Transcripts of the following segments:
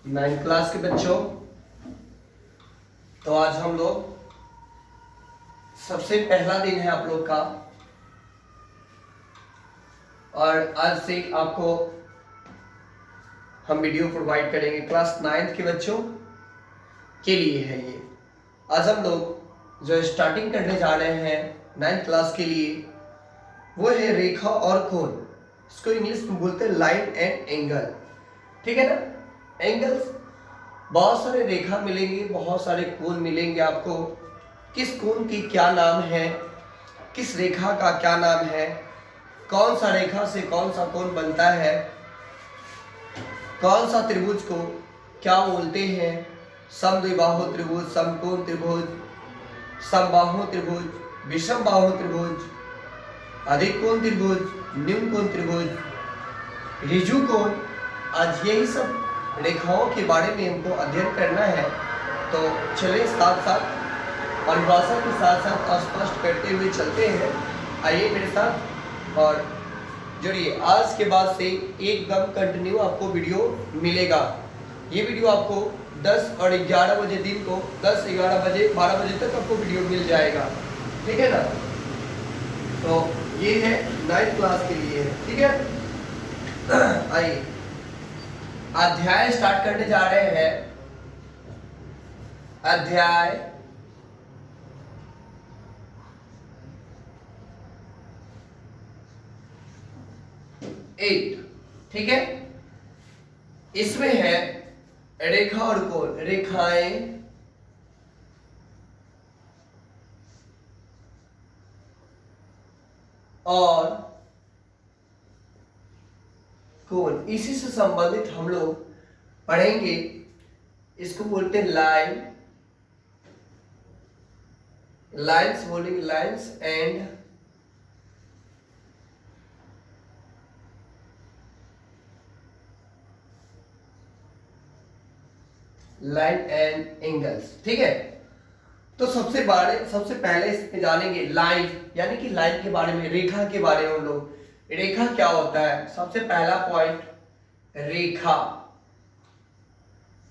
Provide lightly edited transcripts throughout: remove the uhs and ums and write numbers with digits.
9th class के बच्चों, तो आज हम लोग सबसे पहला दिन है आप लोग का, और आज से आपको हम वीडियो प्रोवाइड करेंगे क्लास 9th के बच्चों के लिए है ये। आज हम लोग जो स्टार्टिंग करने जा रहे हैं 9th क्लास के लिए वो है रेखा और कोण। इसको इंग्लिश में बोलते हैं लाइन एंड एंगल, ठीक है ना। एंगल्स, बहुत सारे रेखा मिलेंगे, बहुत सारे कोण मिलेंगे आपको। किस कोण की क्या नाम है, किस रेखा का क्या नाम है, कौन सा रेखा से कौन सा कोण बनता है, कौन सा त्रिभुज को क्या बोलते हैं, समद्विबाहु त्रिभुज, समकोण त्रिभुज, समबाहु त्रिभुज, विषमबाहु त्रिभुज, अधिक कोण त्रिभुज, न्यून कोण त्रिभुज, ऋजु कोण। आज यही सब रेखाओं के बारे में हमको अध्ययन करना है। तो चलिए साथ साथ परिभाषा के साथ साथ स्पष्ट करते हुए चलते हैं। आइए मेरे साथ और जुड़िए। आज के बाद से एकदम कंटिन्यू आपको वीडियो मिलेगा। ये वीडियो आपको 10 और 11 बजे दिन को 10, 11 बजे, 12 बजे तक आपको वीडियो मिल जाएगा, ठीक है ना। तो ये है 9th क्लास के लिए है, ठीक है। आइए अध्याय स्टार्ट करने जा रहे हैं। अध्याय 8, ठीक है। इसमें है रेखा और कोण, रेखाएं और कोण। इसी से संबंधित हम लोग पढ़ेंगे। इसको बोलते हैं लाइन, लाइन्स बोलेंगे, lines and line and angles, ठीक है। तो सबसे पहले इसमें जानेंगे लाइन, यानी कि लाइन के बारे में, रेखा के बारे में हम लोग। रेखा क्या होता है, सबसे पहला पॉइंट, रेखा।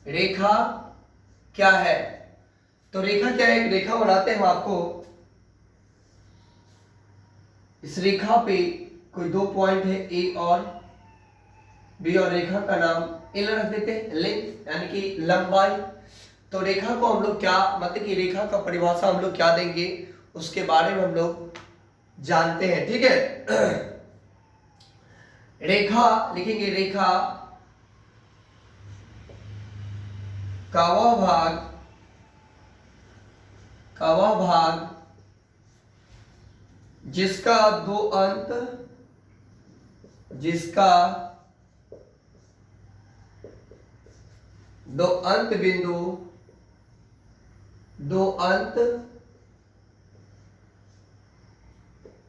रेखा क्या है, तो रेखा क्या है, एक रेखा बनाते हैं हम आपको। इस रेखा पे कोई दो पॉइंट है ए और बी, और रेखा का नाम एल रख देते हैं, लेंथ यानी कि लंबाई। तो रेखा को हम लोग क्या, मतलब कि रेखा का परिभाषा हम लोग क्या देंगे, उसके बारे में हम लोग जानते हैं, ठीक है। रेखा लिखेंगे, रेखा का वह भाग जिसका दो अंत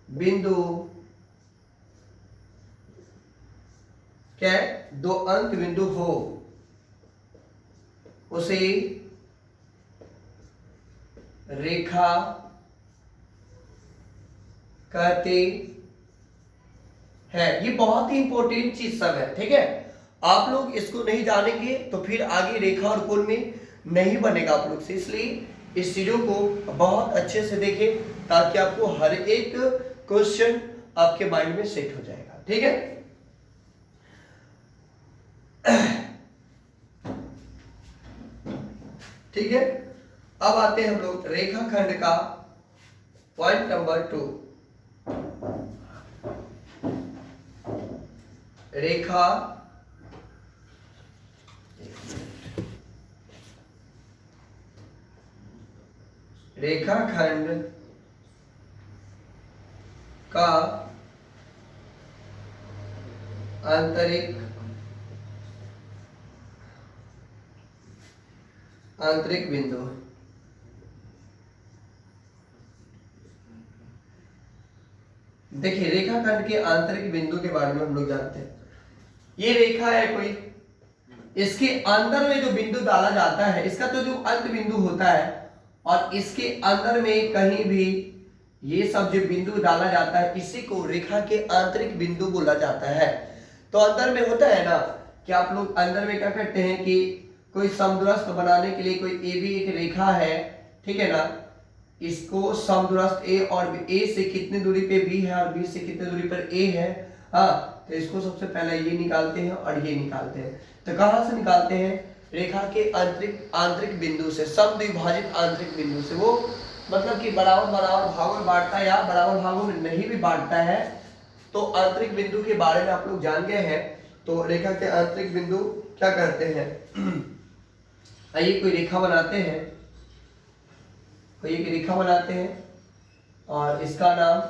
बिंदु क्या है, दो अंत बिंदु हो, उसे रेखा कहते हैं। ये बहुत ही इंपॉर्टेंट चीज सब है, ठीक है। आप लोग इसको नहीं जानेंगे तो फिर आगे रेखा और कोण में नहीं बनेगा आप लोग से। इसलिए इस चीजों को बहुत अच्छे से देखें ताकि आपको हर एक क्वेश्चन आपके माइंड में सेट हो जाएगा, ठीक है। ठीक है, अब आते हैं हम लोग रेखाखंड का पॉइंट नंबर 2। रेखा रेखाखंड का आंतरिक बिंदु। देखिए, रेखाखंड के आंतरिक बिंदु के बारे में हम लोग जानते हैं। ये रेखा है कोई, इसके अंदर में जो बिंदु डाला जाता है, इसका तो जो अंत बिंदु होता है, और इसके अंदर में कहीं भी ये सब जो बिंदु डाला जाता है, इसी को रेखा के आंतरिक बिंदु बोला जाता है। तो अंदर में होता है ना कि आप लोग अंदर में क्या करते हैं कि कोई समदूरस्थ बनाने के लिए कोई ए बी एक रेखा है, ठीक है ना, इसको समदूरस्थ ए और बी, ए से कितनी दूरी पे बी है और बी से कितनी दूरी पर ए है, हाँ, तो इसको सबसे पहले ये निकालते हैं और ये निकालते हैं। तो कहाँ से निकालते हैं? रेखा के आंतरिक बिंदु से, समद्विभाजित आंतरिक बिंदु से। वो मतलब कि बराबर बराबर भागों में बांटता है या बराबर भागों में नहीं भी बांटता है, तो आंतरिक बिंदु के बारे में आप लोग जान गए हैं। तो रेखा के आंतरिक बिंदु क्या करते हैं? आइए कोई रेखा बनाते हैं, कोई एक रेखा बनाते हैं और इसका नाम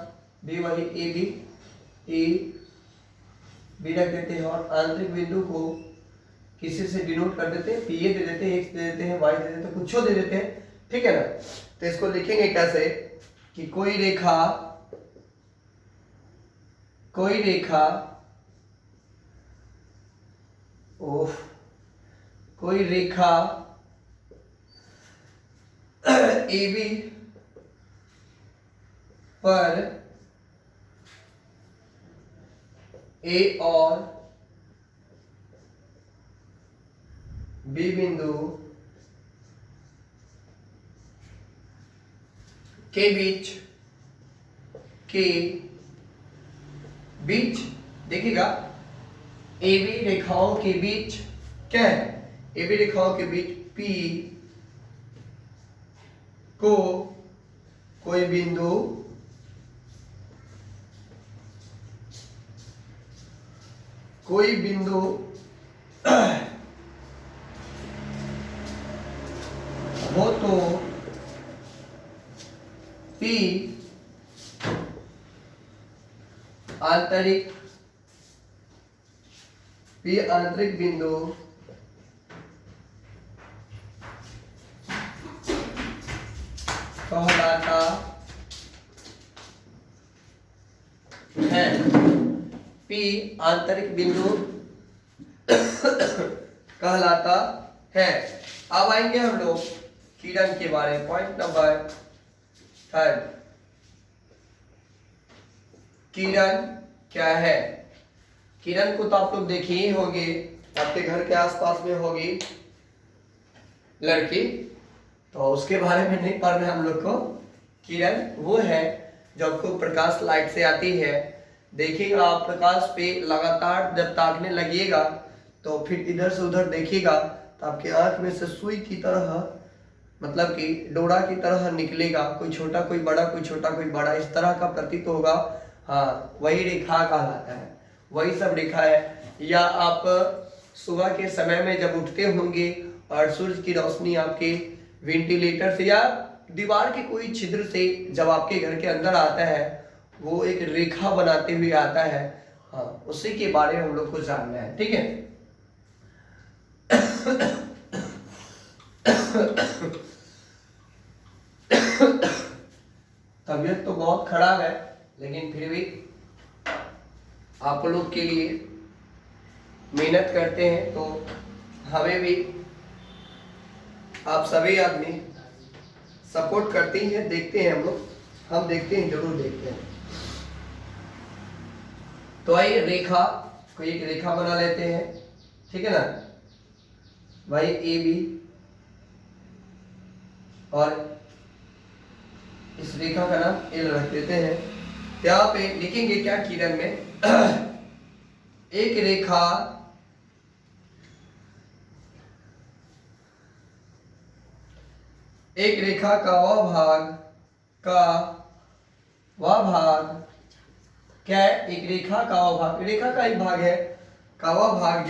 भी वही ए बी रख देते हैं और आंतरिक बिंदु को किसी से डिनोट कर देते हैं, पी ए दे देते हैं, एक्स दे देते हैं, वाई दे देते हैं, कुछ दे देते हैं, ठीक है ना। तो इसको लिखेंगे कैसे कि कोई रेखा ए बी पर ए और बी बिंदु के बीच देखिएगा, ए बी रेखाओं के बीच क्या है? ए बी रेखाओं के बीच P को कोई बिंदु हो तो P आंतरिक बिंदु कहलाता है। P आंतरिक बिंदु कहलाता है। अब आएंगे हम लोग किरण के बारे में, पॉइंट नंबर 3। किरण क्या है? किरण को तो आप लोग देखे ही होंगे, आपके घर के आसपास में होगी लड़की, तो उसके बारे में नहीं पढ़ना है हम लोग को। किरण वो है जो आपको प्रकाश लाइट से आती है, देखिएगा आप प्रकाश पे लगातार जब ताकने लगिएगा तो फिर इधर से उधर देखिएगा तो आपके आंख में से सुई की तरह, मतलब कि डोरा की तरह निकलेगा, कोई छोटा कोई बड़ा, कोई छोटा कोई बड़ा, इस तरह का प्रतीत होगा। हाँ, वही रेखा कहलाता है, वही सब रेखा है। या आप सुबह के समय में जब उठते होंगे और सूरज की रोशनी आपके वेंटिलेटर से या दीवार के कोई छिद्र से जब आपके घर के अंदर आता है, वो एक रेखा बनाते हुए आता है। हाँ, उसी के बारे में हम लोग को जानना है, ठीक है। तबीयत तो बहुत खराब है, लेकिन फिर भी आप लोग के लिए मेहनत करते हैं, तो हमें भी आप सभी आदमी सपोर्ट करते ही हैं, देखते हैं हम देखते हैं, जरूर देखते हैं। तो आइए रेखा, कोई एक रेखा बना लेते हैं, ठीक है ना, भाई ए बी, और इस रेखा का नाम एल रख देते हैं। यहाँ पे लिखेंगे क्या किरण में एक रेखा का वह भाग क्या है? एक रेखा का वह भाग, रेखा का एक भाग है, का वह भाग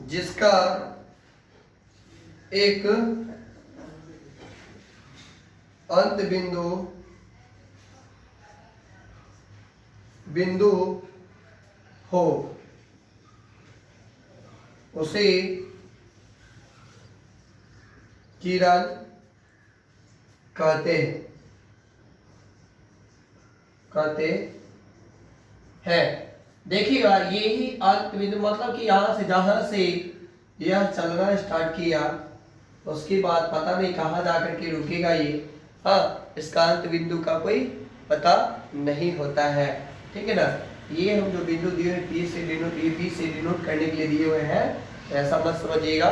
जिसका एक अंत बिंदु हो, उसे किरण कहते हैं। देखिएगा, ये ही अंत बिंदु, मतलब कि यहां से जहां से यह चलना स्टार्ट किया, उसके बाद पता नहीं कहाँ जाकर के रुकेगा ये। हाँ, इसका अंत बिंदु का कोई पता नहीं होता है, ठीक है ना। ये हम जो बिंदु दिए हैं पी से डिनोट करने के लिए दिए हुए हैं, ऐसा मत समझिएगा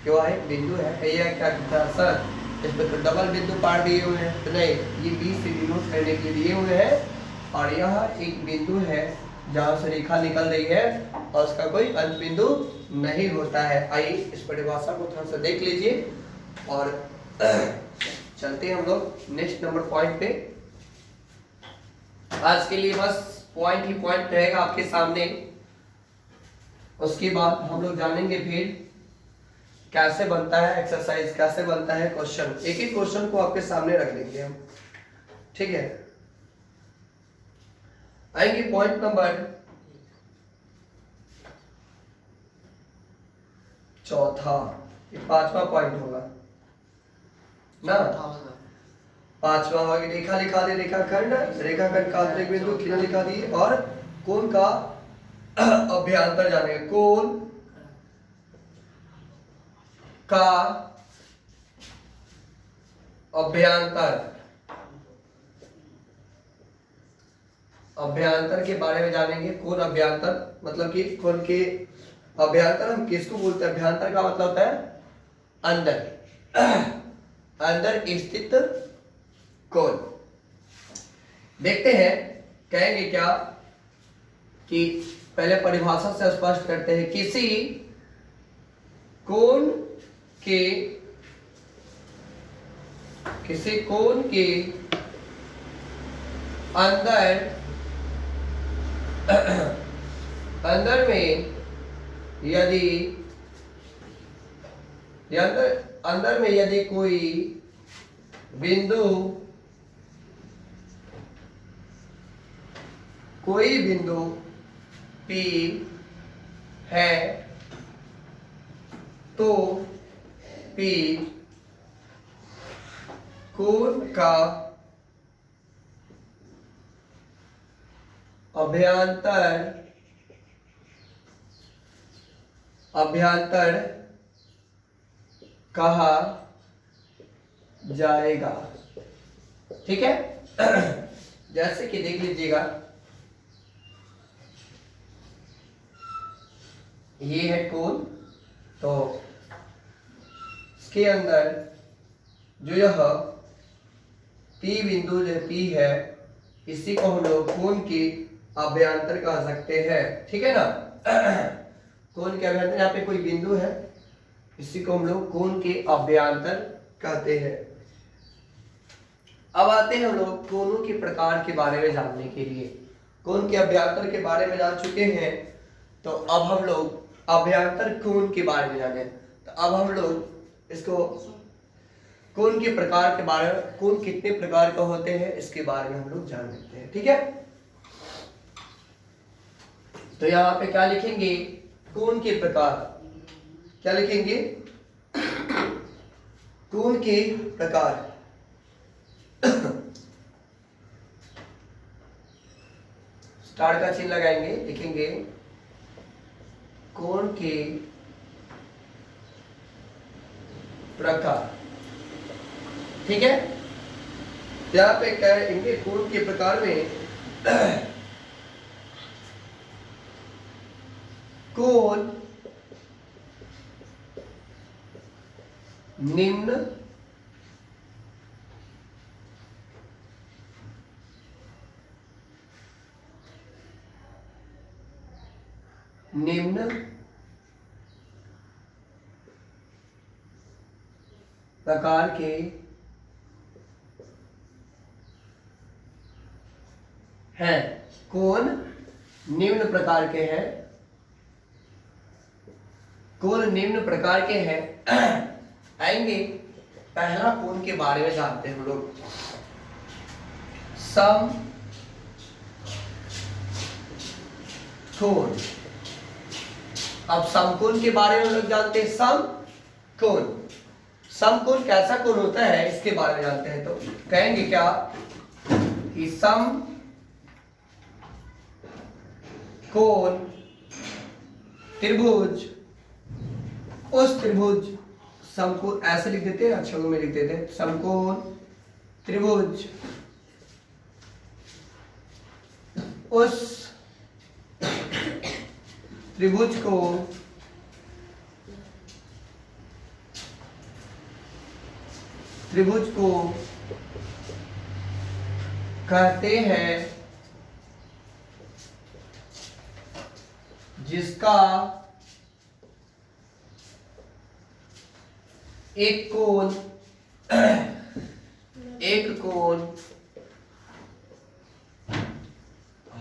कि वह एक बिंदु है। भैया क्या कहता है सर इसमें तो डबल बिंदु पार दिए हुए हैं, तो नहीं, ये बी से डिनोट करने के लिए दिए हुए हैं और यह एक बिंदु है जहाँ से रेखा निकल रही है और उसका कोई अंत बिंदु नहीं होता है। आइए इस परिभाषा को थोड़ा सा देख लीजिए और चलते हैं हम लोग नेक्स्ट नंबर पॉइंट पे। आज के लिए बस पॉइंट ही पॉइंट रहेगा आपके सामने, उसके बाद हम लोग जानेंगे फिर कैसे बनता है एक्सरसाइज, कैसे बनता है क्वेश्चन। एक एक क्वेश्चन को आपके सामने रख देंगे हम, ठीक है। आएंगे पॉइंट नंबर चौथा, ये 5वां पॉइंट होगा ना। 5वां होगा रेखा लिखा दे, रेखाखंड, रेखाखंड का आंतरिक बिंदु किरण लिखा दिए और कोण का अभ्यांतर जानेंगे। कोण का अभ्यांतर, अभ्यांतर के बारे में जानेंगे। कोण अभ्यांतर मतलब कि कोण के अभ्यांतर हम किसको बोलते हैं? अभ्यांतर का मतलब होता है अंदर, अंदर स्थित कोण। देखते हैं कहेंगे क्या कि पहले परिभाषा से स्पष्ट करते हैं। किसी कोण के, किसी कोण के अंदर, अंदर में यदि अंदर में यदि कोई बिंदु, कोई बिंदु P है तो P कोण का अभ्यांतर, अभ्यांतर कहा जाएगा, ठीक है। जैसे कि देख लीजिएगा, ये है कोण, तो इसके अंदर जो यह P बिंदु जो P है, इसी को हम लोग कोण के अभ्यांतर कह सकते हैं, ठीक है ना। कोण के अभ्यांतर, यहाँ पे कोई बिंदु है, इसी को हम लोग कोण के अभ्यांतर कहते हैं। अब आते हैं हम लोग कोणों के प्रकार के बारे में जानने के लिए। कोण के अभ्यांतर के बारे में जान चुके हैं, तो अब हम लोग अभ्यांतर कोण के बारे में जाने। तो अब हम लोग इसको कोण के प्रकार के बारे में, कोण कितने प्रकार का होते हैं इसके बारे में हम लोग जान लेते हैं, ठीक है। तो यहाँ पे क्या लिखेंगे? कोण के प्रकार, क्या लिखेंगे? कोण के प्रकार। स्टार का चिन्ह लगाएंगे, लिखेंगे कोण के प्रकार, ठीक है। यहाँ पे कहेंगे कोण के प्रकार में कोण निम्न निम्न प्रकार के हैं। कोण निम्न प्रकार के हैं, कोण निम्न प्रकार के हैं। आएंगे, पहला कोण के बारे में जानते हैं हम लोग, सम कोण। अब समकोण के बारे में हम लोग जानते हैं, समकोण। समकोण कैसा कोण होता है इसके बारे में जानते हैं। तो कहेंगे क्या कि सम कोण त्रिभुज, उस त्रिभुज, समकोण ऐसे लिख देते हैं, अक्षरों में लिख देते हैं, समकोण त्रिभुज उस त्रिभुज को कहते हैं जिसका एक कोण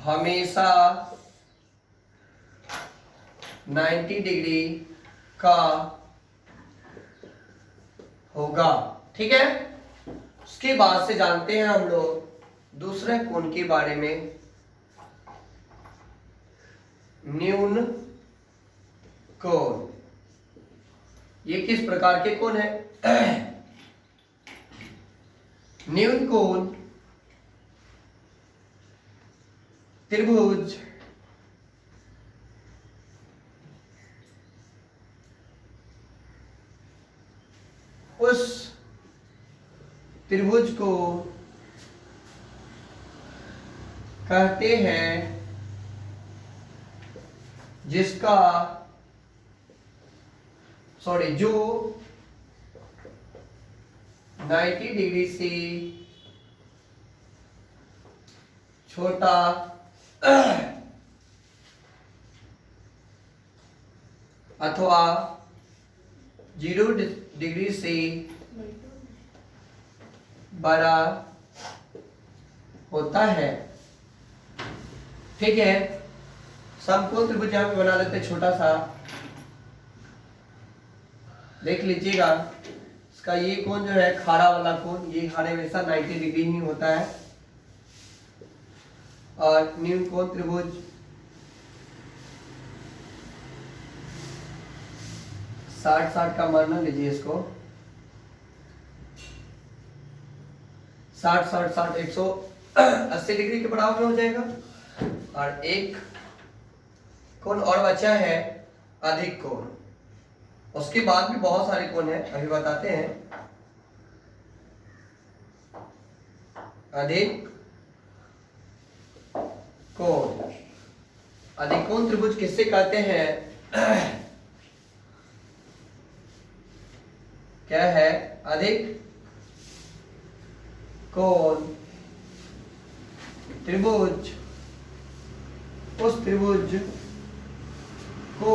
हमेशा 90 डिग्री का होगा। ठीक है, उसके बाद से जानते हैं हम लोग दूसरे कोण के बारे में। न्यून कोण, ये किस प्रकार के कोण है? न्यून कोण त्रिभुज उस त्रिभुज को कहते हैं जिसका जो 90 डिग्री से छोटा अथवा 0 डिग्री से बड़ा होता है। ठीक है, समकोण त्रिभुज यहां पे बना लेते हैं छोटा सा। देख लीजिएगा, इसका ये कोण जो है खाड़ा वाला कोण, ये हमेशा 90 डिग्री ही होता है। और न्यून कोण त्रिभुज 60-60 का मान लीजिए इसको, 60-60-60 180 डिग्री के बराबर में हो जाएगा। और एक कोण और बचा है अधिक कोण। उसके बाद भी बहुत सारे कोण हैं, अभी बताते हैं। अधिक कोण त्रिभुज किससे कहते हैं? क्या है? अधिक कोण त्रिभुज उस त्रिभुज को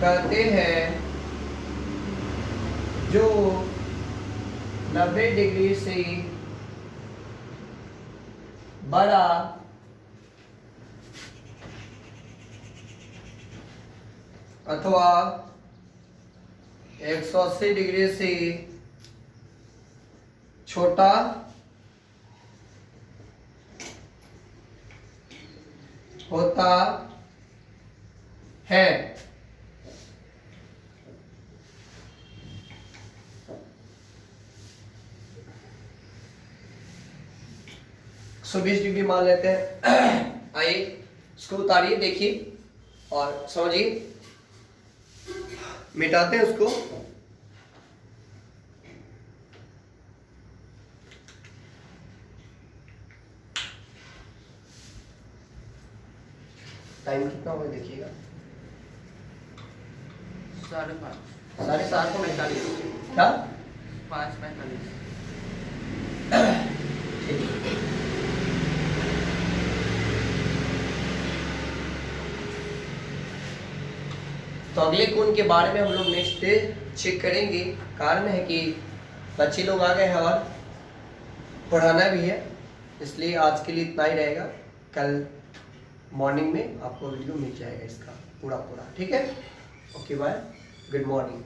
कहते हैं जो 90 डिग्री से बड़ा अथवा 180 डिग्री से छोटा होता है। 120 डिग्री मान लेते हैं। आइए इसको उतारिए, देखिए और समझिए। मिटाते हैं उसको। टाइम कितना होगा देखिएगा। 5:30। 7:30 क्या? 5:45। तो अगले कोण के बारे में हम लोग नेक्स्ट डे चेक करेंगे। कारण है कि बच्चे लोग आ गए हैं और पढ़ाना भी है, इसलिए आज के लिए इतना ही रहेगा। कल मॉर्निंग में आपको वीडियो मिल जाएगा इसका पूरा। ठीक है, ओके बाय, गुड मॉर्निंग।